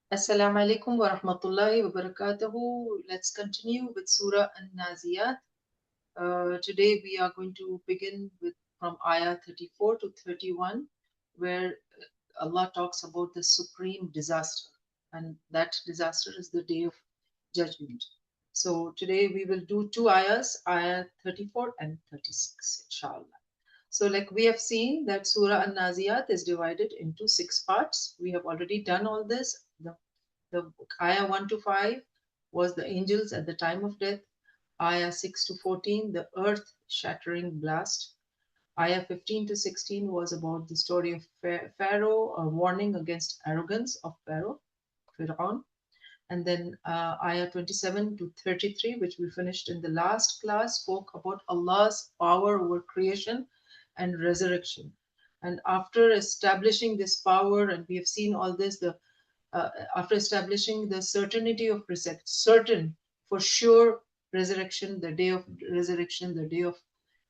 Assalamu alaikum wa rahmatullahi wa barakatuhu. Let's continue with Surah An-Naziat. Today we are going to begin with from Ayah 34 to 31, where Allah talks about the supreme disaster, and that disaster is the day of judgment. So today we will do two ayahs, Ayah 34 and 36, inshallah. So, like we have seen, that Surah An-Naziat is divided into six parts. We have already done all this. The ayah 1 to 5 was the angels at the time of death. Ayah 6 to 14, the earth shattering blast. Ayah 15 to 16 was about the story of Pharaoh, a warning against arrogance of Pharaoh, Fir'aun. And then Ayah 27 to 33, which we finished in the last class, spoke about Allah's power over creation and resurrection. And after establishing this power, and we have seen all this, after establishing the certainty of certain for sure resurrection, the day of resurrection, the day of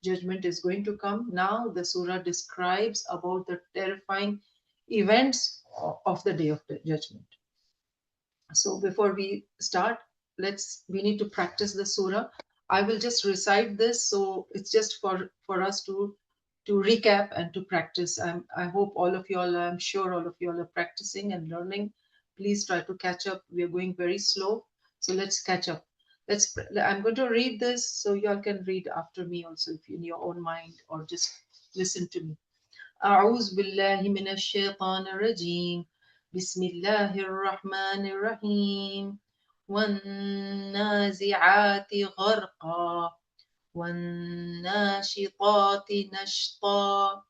judgment is going to come. Now the surah describes about the terrifying events of the day of the judgment. So before we start, we need to practice the surah. I will just recite this, so it's just for us to recap and to practice. I hope all of you all, I'm sure all of you all are practicing and learning. Please try to catch up. We are going very slow, so let's catch up. I'm going to read this, so you all can read after me also, if in your own mind, or just listen to me. أعوذ بالله من الشيطان الرجيم. بسم الله الرحمن الرحيم. والنازعات غرقا والناشطات نشطا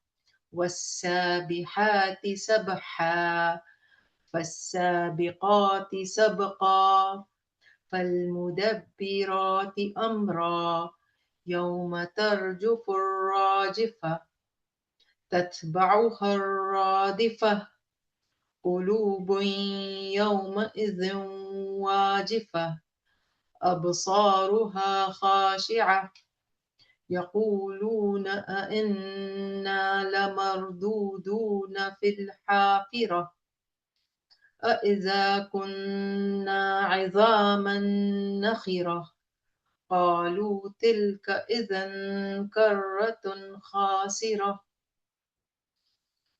والسابحات سبحا فالسابقات سبقا فالمدبرات أمرا يوم ترجف الراجفة تتبعها الرادفة قلوب يومئذ واجفة أبصارها خاشعة يقولون أئنا لمردودون في الحافرة أإذا كنا عظاما نخرة قالوا تلك إذا كرة خاسرة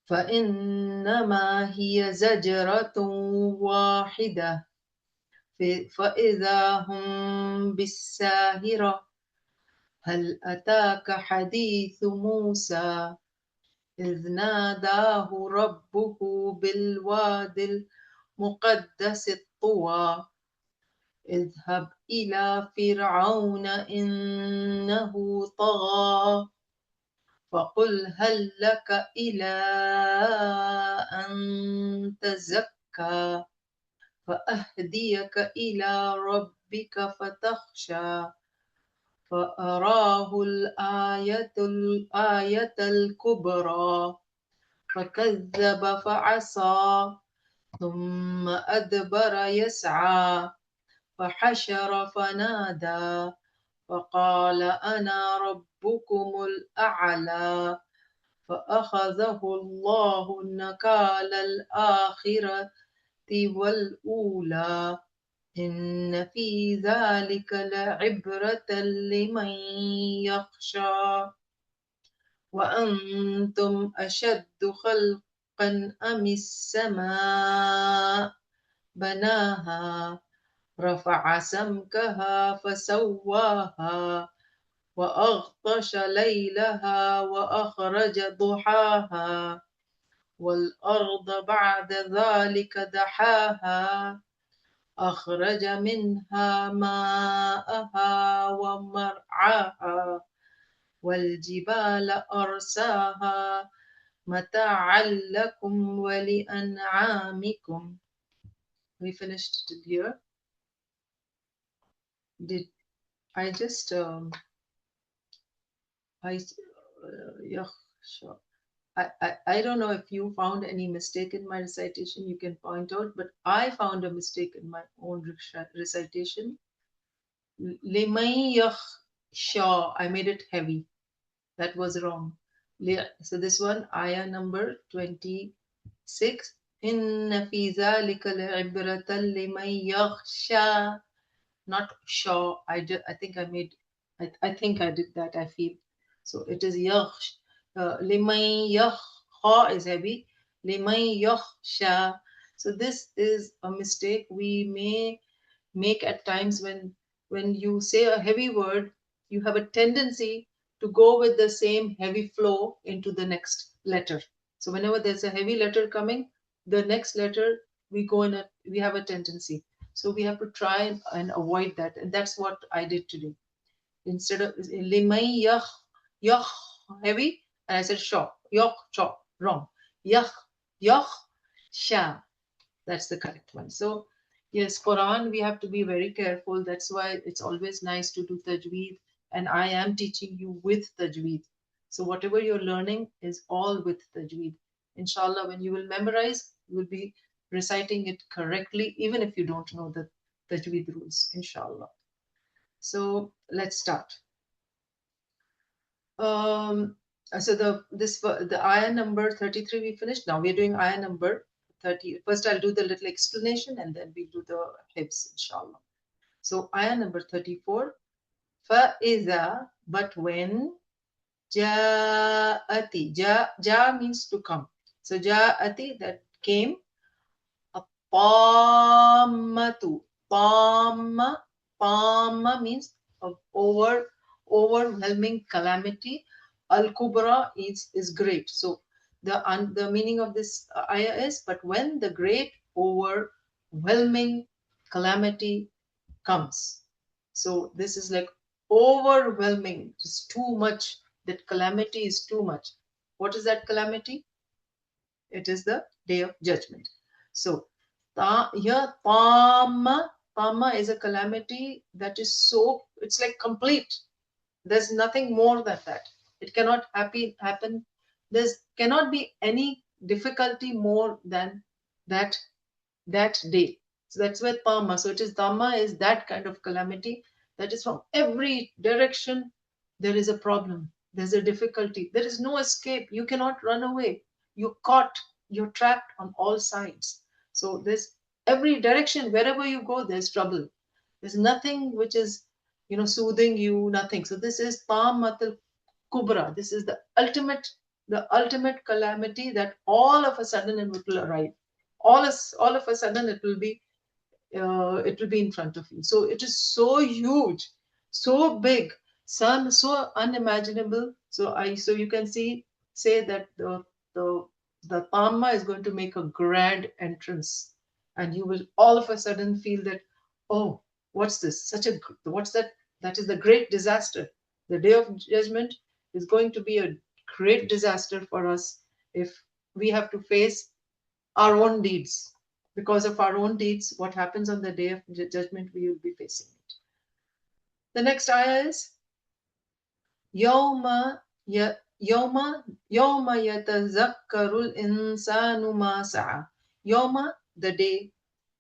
فإنما هي زجرة واحدة فإذا هم بالساهرة هل أتاك حديث موسى إذ ناداه ربه بالواد المقدس طوى اذهب إلى فرعون إنه طغى فقل هل لك إلى أن تزكى فأهديك إلى ربك فتخشى فأراه الآية الكبرى فكذب فعصى ثم أدبر يسعى فحشر فنادى فقال أنا ربكم الأعلى فأخذه الله نكال الآخرة والأولى إن في ذلك لعبرة لمن يخشى وأنتم أشد خلقا أم السماء بناها رفع سمكها فسواها وأغطش ليلها وأخرج ضحاها والأرض بعد ذلك دحاها أخرج منها ماءها ومرعاها والجبال أرساها متاعا لكم ولأنعامكم. We finished till here. Did I just yeah, sure. I don't know if you found any mistake in my recitation, you can point out, but I found a mistake in my own recitation. Limay yakhsha, I made it heavy. That was wrong. So this one, ayah number 26, Inna fi zalika la'ibratan liman yakhsha. Not sure. I think I made. I think I did that. I feel. So it is yakhsh. Liman yakh. Ha is heavy. Liman yakhsha. So this is a mistake we may make at times when you say a heavy word, you have a tendency to go with the same heavy flow into the next letter. So whenever there's a heavy letter coming, the next letter we have a tendency. So we have to try and avoid that. And that's what I did today. Instead of limay yah heavy, and I said shaw, yah shaw, wrong. Yah, yah, sha. That's the correct one. So, yes, Quran, we have to be very careful. That's why it's always nice to do tajweed. And I am teaching you with tajweed. So, whatever you're learning is all with tajweed. Inshallah, when you will memorize, you will be reciting it correctly, even if you don't know the tajweed rules, inshallah. So, let's start. Um, so the ayah number 33 we finished. Now we're doing ayah number 30. First I'll do the little explanation and then we'll do the hifz, inshallah. So ayah number 34. فَإِذَا, but when, جَاءَتِ, ja means to come. So جَاءَتِ, that came, Palmatu. Palma means of overwhelming calamity. Al Kubra is great. So the meaning of this ayah is, but when the great overwhelming calamity comes. So this is like overwhelming. It's too much. That calamity is too much. What is that calamity? It is the day of judgment. So here Tama is a calamity that is so, it's like complete. There's nothing more than that. It cannot happen. There cannot be any difficulty more than that that day. So that's where Tama. So it is Tama is that kind of calamity that is from every direction. There is a problem. There's a difficulty. There is no escape. You cannot run away. You're caught. You're trapped on all sides. So there's every direction. Wherever you go, there's trouble. There's nothing which is, soothing you. Nothing. So this is Tamatul Kubra. This is the ultimate calamity that all of a sudden it will arrive. All of a sudden it will be in front of you. So it is so huge, so big, so unimaginable. So you can say that the Palma is going to make a grand entrance, and you will all of a sudden feel that, oh, what's this? What's that? That is the great disaster. The day of judgment is going to be a great disaster for us if we have to face our own deeds. Because of our own deeds, what happens on the day of judgment, we will be facing it. The next ayah is Yawma Yawma Yawma yatazakkarul insanu ma sa'a. Yawma, the day,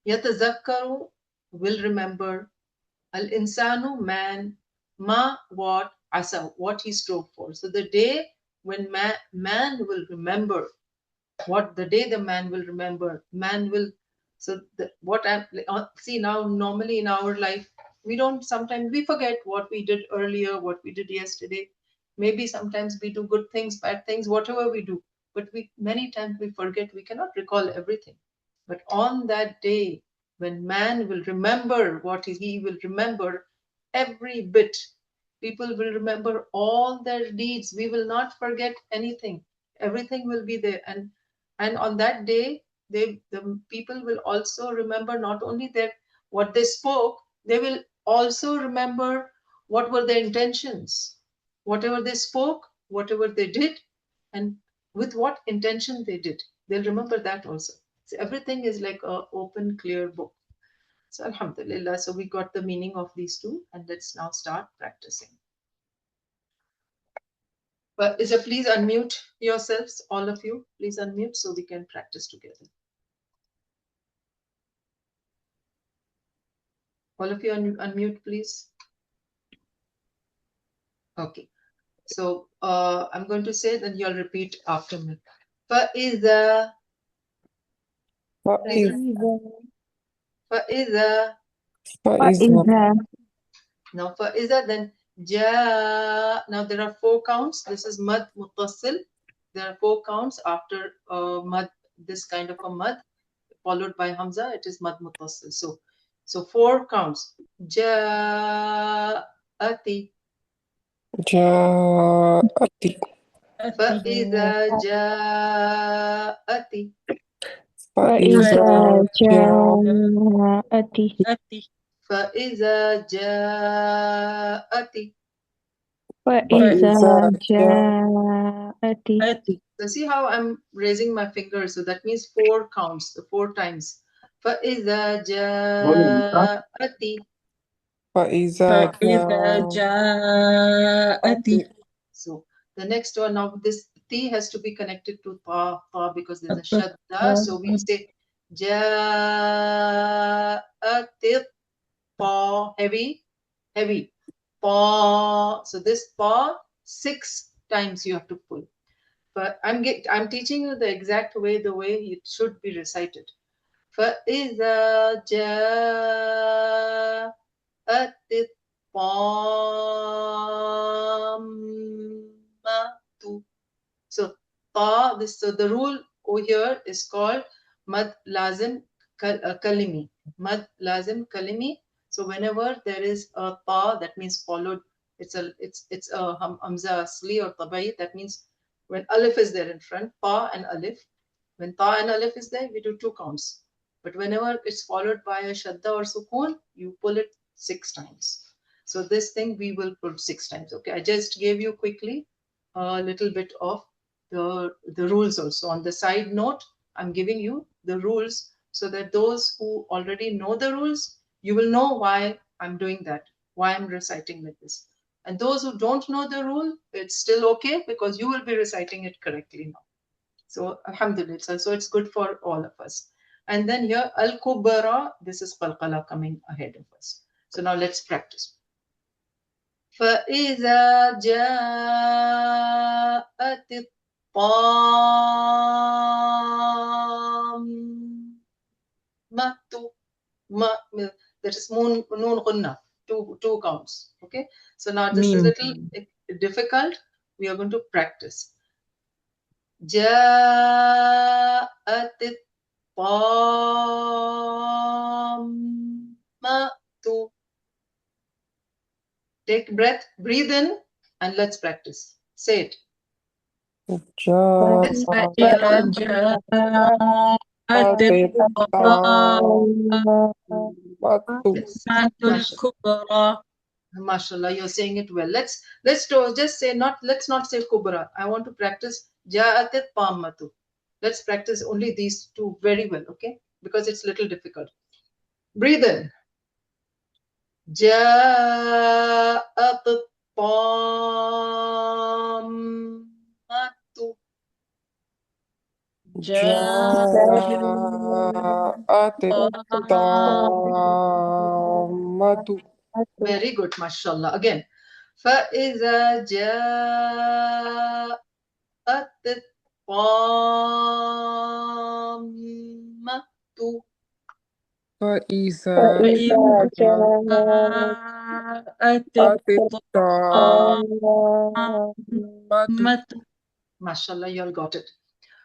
yatazakkaru, will remember, al insanu, man, ma, what, asa, what he strove for. So the day when man will remember, what the day the man will remember, man will. So what I see now, normally in our life, we don't, sometimes we forget what we did earlier, what we did yesterday. Maybe sometimes we do good things, bad things, whatever we do, but we many times we forget, we cannot recall everything. But on that day when man will remember, what he will remember every bit. People will remember all their deeds. We will not forget anything. Everything will be there. And on that day, the people will also remember not only that what they spoke, they will also remember what were their intentions, whatever they spoke, whatever they did, and with what intention they did. They'll remember that also. So everything is like an open, clear book. So Alhamdulillah. So we got the meaning of these two, and let's now start practicing. But is please unmute yourselves, all of you. Please unmute so we can practice together. All of you unmute, please. Okay. So I'm going to say, then you'll repeat after me. فَإِذَا فإذا. فإذا Now فإذا, then جاء. Now there are 4 counts. This is mad muttasil. There are 4 counts after mad, this kind of a mad followed by hamza. It is mad muttasil. So 4 counts. جاءتي. جاءت فإذا جاءتي. فإذا جاءت جاءت فإذا جاءتي. فإذا جاءت جاءت So see how I'm raising my finger. So that means 4 counts, the 4 times. فإذا جاءتي. فإذا جاءت So the next one, now this T has to be connected to ta because there's a shadda. So we say ja'atit pa, heavy, pa. So this pa 6 times you have to pull. But I'm teaching you the exact way, the way it should be recited. فإذا جاءت الطامة. So so the rule over here is called mad lazim kalimi. Mad lazim kalimi. So whenever there is a ta, that means followed, it's a hamza asli or tabai. That means when alif is there in front, ta and alif. When ta and alif is there, we do 2 counts. But whenever it's followed by a shadda or sukoon, you pull it 6 times. So this thing we will pull 6 times. Okay, I just gave you quickly a little bit of the rules also. On the side note, I'm giving you the rules so that those who already know the rules, you will know why I'm doing that, why I'm reciting like this. And those who don't know the rule, it's still okay because you will be reciting it correctly now. So alhamdulillah, so it's good for all of us. And then here al-kubra, this is qalqala coming ahead of us. So now let's practice. فإذا جاءت الطامة. That is noon gunna, two counts. Okay, so now this is a little difficult. We are going to practice. جاءت الطامة. Take breath, breathe in, and let's practice. Say it. فإذا جاءت الطامة الكبرى. Mashallah, you're saying it well. Let's just say let's not say kubra. I want to practice ja'atit pammatu. Let's practice only these 2 very well, okay? Because it's a little difficult. Breathe in. Ja'atit pammatu. جاءت الطامة. Very good, mashallah. Again. فإذا جاءت الطامة. فإذا جاءت الطامة. mashallah, you all got it.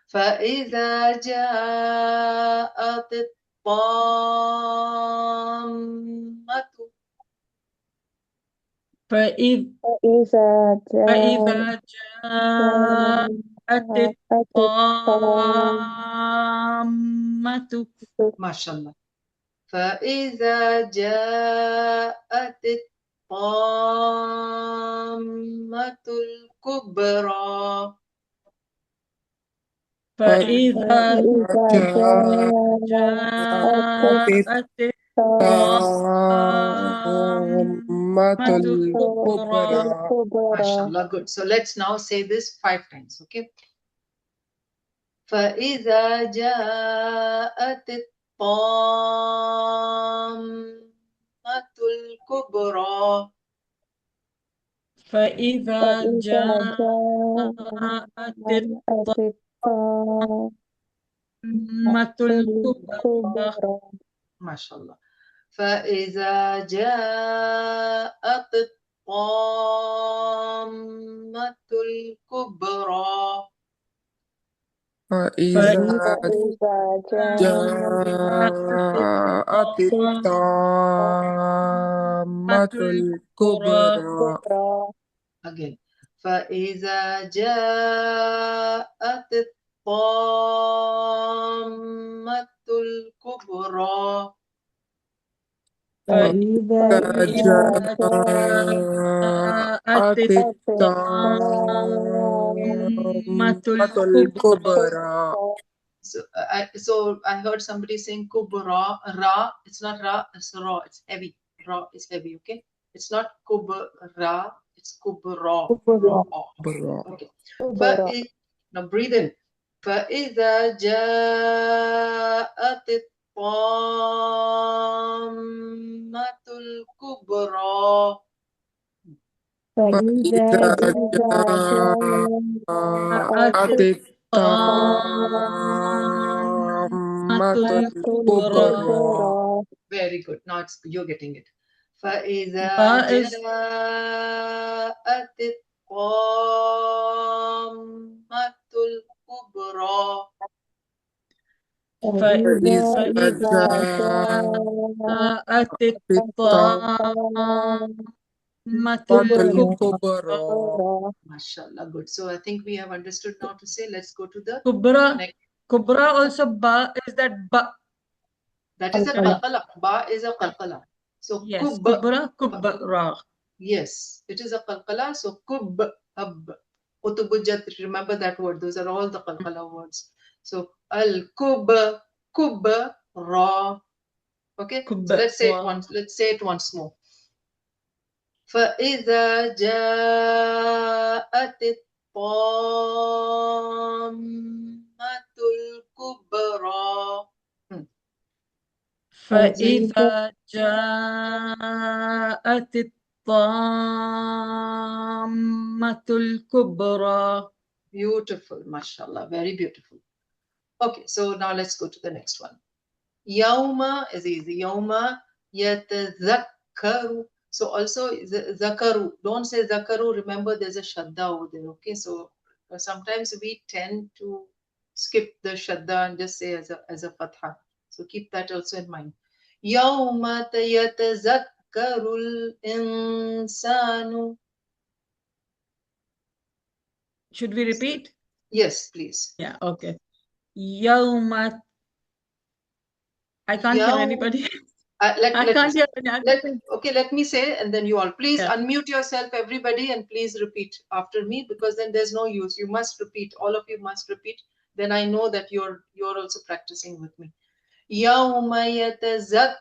فإذا جاءت الطامة. فإذا جاءت الطامة. mashallah. فإذا جاءت الطامة الكبرى. فإذا جاءت الطامة الكبرى. mashallah, good. So let's now say this 5 times, okay? فإذا جاءت الطامة الكبرى. فإذا جاءت الطامة الكبرى ما شاء الله. فإذا جاءت الطامة الكبرى. فإذا جاءت الطامة الكبرى. Again. فإذا جاءت الطامة الكبرى. فإذا جاءت جاءت الطامة الكبرى. So I heard somebody saying kubra, ra. It's not ra, it's ra. It's heavy. Ra is heavy. Okay. It's not kubra. It's kubra. Ra. Okay. Now breathe in. فإذا جاءت الطامة الكبرى. فإذا جاءت الطامة الكبرى. Very good. Now you're getting it. فإذا جاءت الطامة الكبرى. فإذا جاءت الطامة الكبرى. MashaAllah, good. So I think we have understood now to say, let's go to the Kubra. next. Kubra also ba is that ba. That is a qalqala. Ba is a qalqala. So yes, kub. Kubra. Yes, it is a qalqala. So kub, ab, utubujat. Remember that word. Those are all the qalqala words. So al kub, kub, ra. Okay. So let's say it once. Let's say it once more. فإذا جاءت الطامة الكبرى. فإذا جاءت الطامة الكبرى. Beautiful, mashallah, very beautiful. Okay, so now let's go to the next one. Yawma is easy. Yawma yatazakkaru. So also zakaru. Don't say zakaru. Remember, there's a shadda over there. Okay, so sometimes we tend to skip the shadda and just say as a fatha. So keep that also in mind. Yawma yatazakkaru al-insanu. Should we repeat? Yes, please. Yeah. Okay. Yawma. I can't hear anybody. I can't hear anybody. Okay, let me say, and then you all please unmute yourself, everybody, and please repeat after me, because then there's no use. You must repeat. All of you must repeat. Then I know that you're also practicing with me. يَوْمَ يَتَذَكَّرُ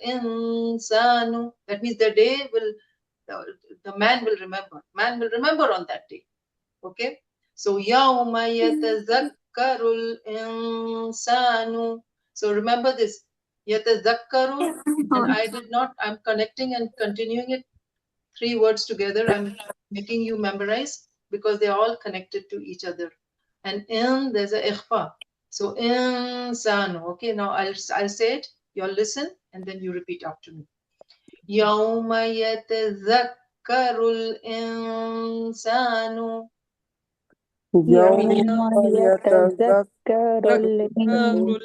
الْإِنسَانُ. That means the day will, the man will remember. Man will remember on that day. Okay. So يَوْمَ يَتَذَكَّرُ الْإِنسَانُ. So remember this. Yatazakkaru, and I did not, I'm connecting and continuing it 3 words together. I'm making you memorize because they're all connected to each other. And in, there's a ikhfa. So insanu. Okay, now I'll say it. You all listen and then you repeat after me. Yawma yatazakkaru al-insanu. يوم يتذكر الإنسان.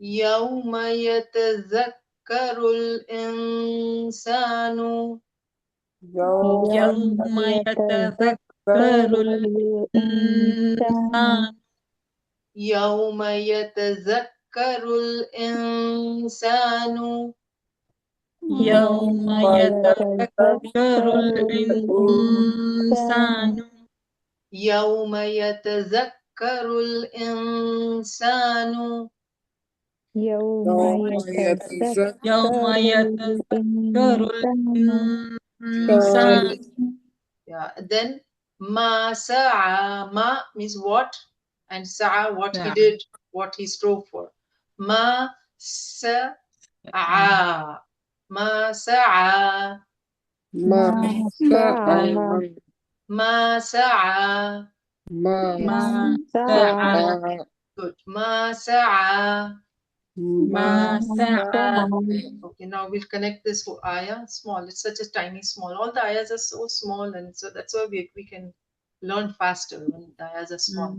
يوم يتذكر الإنسان. يوم يتذكر الإنسان. يوم يتذكر الإنسان. يوم يتذكر الإنسان. يوم يتذكر الإنسان. يوم يتذكر الإنسان. Yeah. Then ma sa'a. Ma means what, and sa'a what he did, what he strove for. Ma sa'a. Ma sa'a. ما سعى Ma sa'a. ما سعى Good. ما سعى. ما سعى. Okay, now we'll connect this to ayah. Small. It's such a tiny small. All the ayahs are so small, and so that's why we can learn faster when the ayahs are small.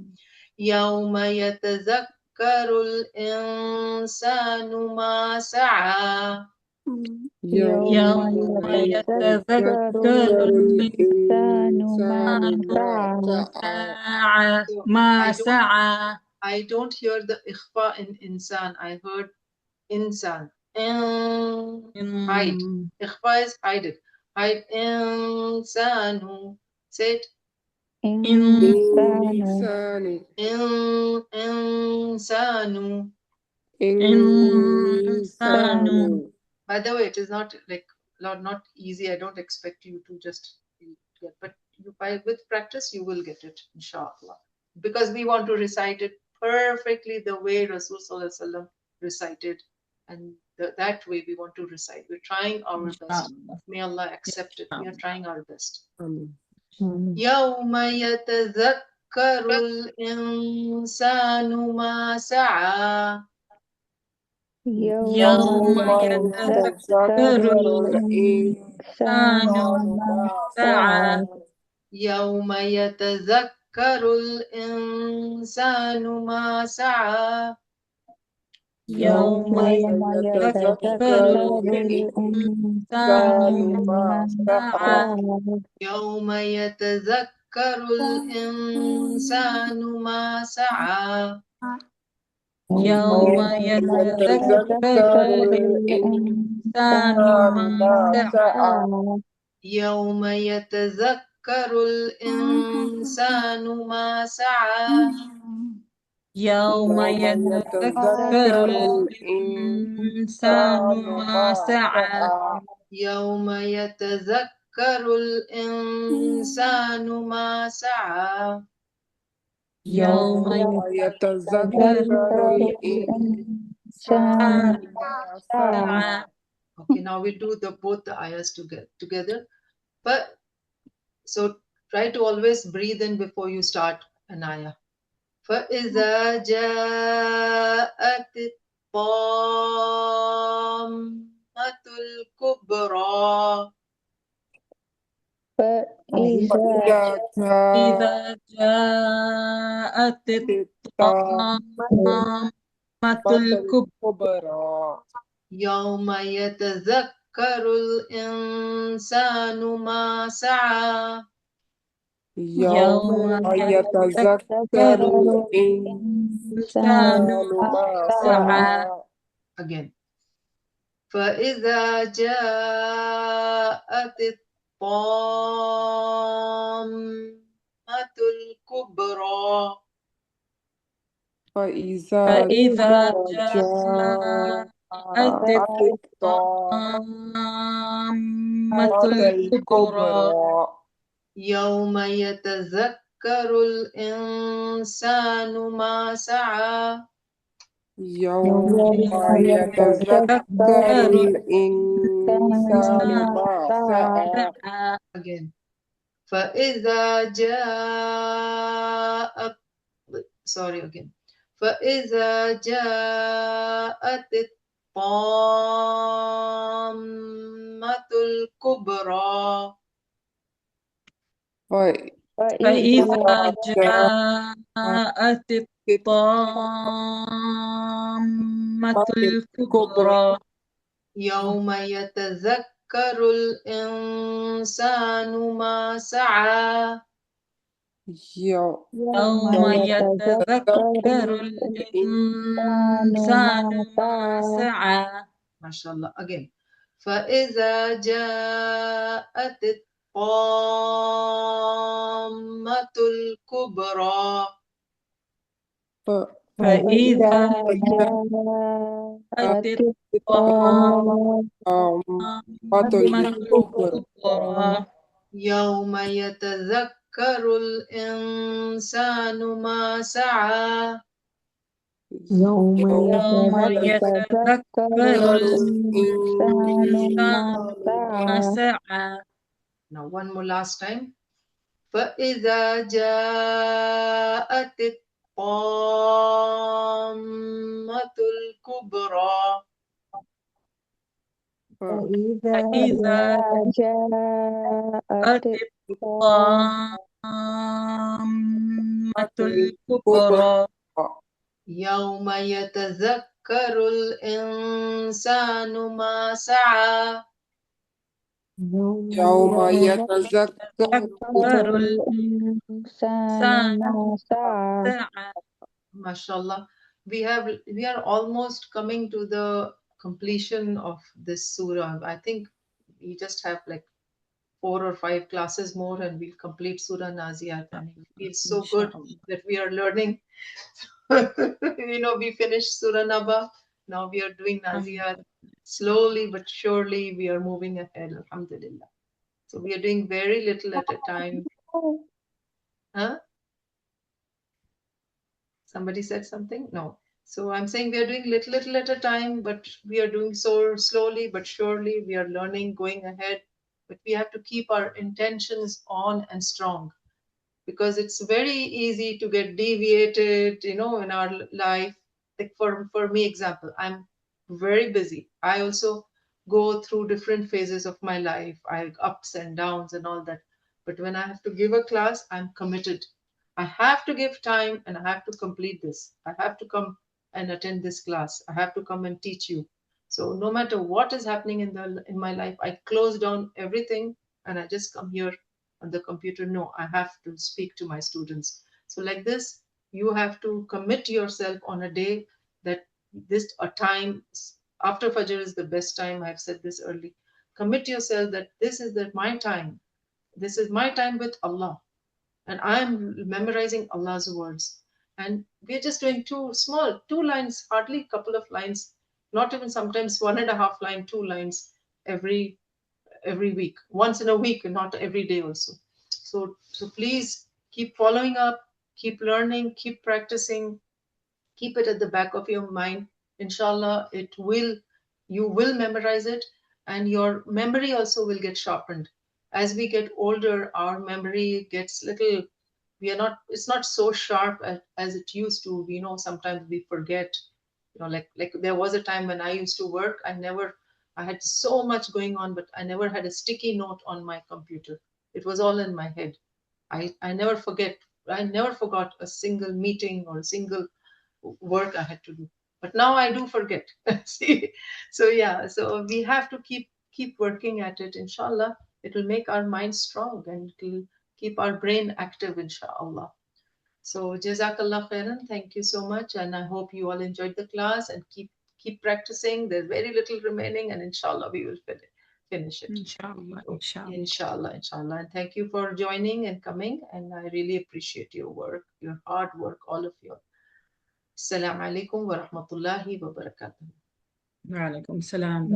يوم يتذكر الإنسان ما سعى. يوم يتذكر الإنسان ما سعى. I don't hear the ikhfa in insan. I heard insan. Hide. Ikhfa is hide it. Hide insanu. Say it. إنسان Insanu. إنسان. By the way, it is not like not easy. I don't expect you to just get, but with practice you will get it, inshallah. Because we want to recite it perfectly the way Rasul Sallallahu Alaihi Wasallam recited, and that way we want to recite. We're trying our best. May Allah accept it. We are trying our best. يوم يتذكر الإنسان ما سعى. يوم يتذكر الإنسان ما سعى. يوم يتذكر الإنسان ما سعى. يوم يتذكر الإنسان ما سعى. يوم يتذكر الإنسان ما سعى. يوم يتذكر الإنسان ما سعى. يوم يتذكر الإنسان ما سعى. يوم يتذكر الإنسان ما سعى. يوم يتذكر الإنسان ما سعى. يوم يتذكر الإنسان ما سعى. Okay, now we'll do both the ayahs together. But so try to always breathe in before you start an ayah. فإذا جاءت الطامة الكبرى. إذا جاءت الطامة الكبرى. يوم يتذكر الإنسان ما سعى. يوم يتذكر الإنسان ما سعى. Again. فإذا جاءت الطامة الكبرى. فإذا جاءت الطامة الكبرى. يوم يتذكر الإنسان ما سعى. يوم يتذكر الإنسان ما سعى. Again. فإذا جاءت فإذا جاءت الطامة الكبرى. فإذا جاءت الطامة الكبرى. يوم يتذكر الإنسان ما سعى. يوم يتذكر الإنسان ما سعى. ما شاء الله. Again. فإذا جاءت الطامة الكبرى. فإذا جاءت الطامة الكبرى. يوم يتذكر الإنسان ما سعى. يوم يتذكر الإنسان ما سعى. Now one more last time. فإذا جاءت الطامة الكبرى فإذا جاءت الطامة الكبرى يوم يتذكر الإنسان ما سعى يوم يتذكر الإنسان ما سعى. MashaAllah. We are almost coming to the completion of this surah. I think we just have like 4 or 5 classes more and we'll complete Surah Naziat, and it feels so good that we are learning. We finished Surah Naba, now we are doing Naziat. Slowly but surely we are moving ahead, alhamdulillah. So we are doing very little at a time. Huh? Somebody said something? No. So I'm saying we are doing little at a time, but we are doing so slowly but surely. We are learning, going ahead, but we have to keep our intentions on and strong, because it's very easy to get deviated, in our life. Like for me, example, I'm very busy. I also go through different phases of my life. I ups and downs and all that. But when I have to give a class, I'm committed. I have to give time and I have to complete this. I have to come and attend this class. I have to come and teach you. So no matter what is happening in my life, I close down everything and I just come here on the computer. No, I have to speak to my students. So like this, you have to commit yourself on a day that this a time after Fajr is the best time. I've said this early. Commit yourself that this is my time. This is my time with Allah, and I'm memorizing Allah's words. And we're just doing two lines, hardly a couple of lines, not even sometimes 1.5 line, 2 lines every week, once in a week, and not every day also. So please keep following up, keep learning, keep practicing, keep it at the back of your mind. Inshallah, you will memorize it, and your memory also will get sharpened. As we get older, our memory gets little, it's not so sharp as it used to. Sometimes we forget. Like there was a time when I used to work, I had so much going on, but I never had a sticky note on my computer. It was all in my head. I never forgot a single meeting or a single work I had to do. But now I do forget. See, so yeah, so we have to keep working at it. Inshallah, it will make our mind strong and it will keep our brain active. Inshallah. So Jazakallah khairan. Thank you so much, and I hope you all enjoyed the class and keep practicing. There's very little remaining, and inshallah we will finish it. Inshallah, inshallah. Inshallah, inshallah. And thank you for joining and coming. And I really appreciate your work, your hard work, all of you. Assalamu alaikum wa rahmatullahi wa barakatuh. Wa alaikum salam.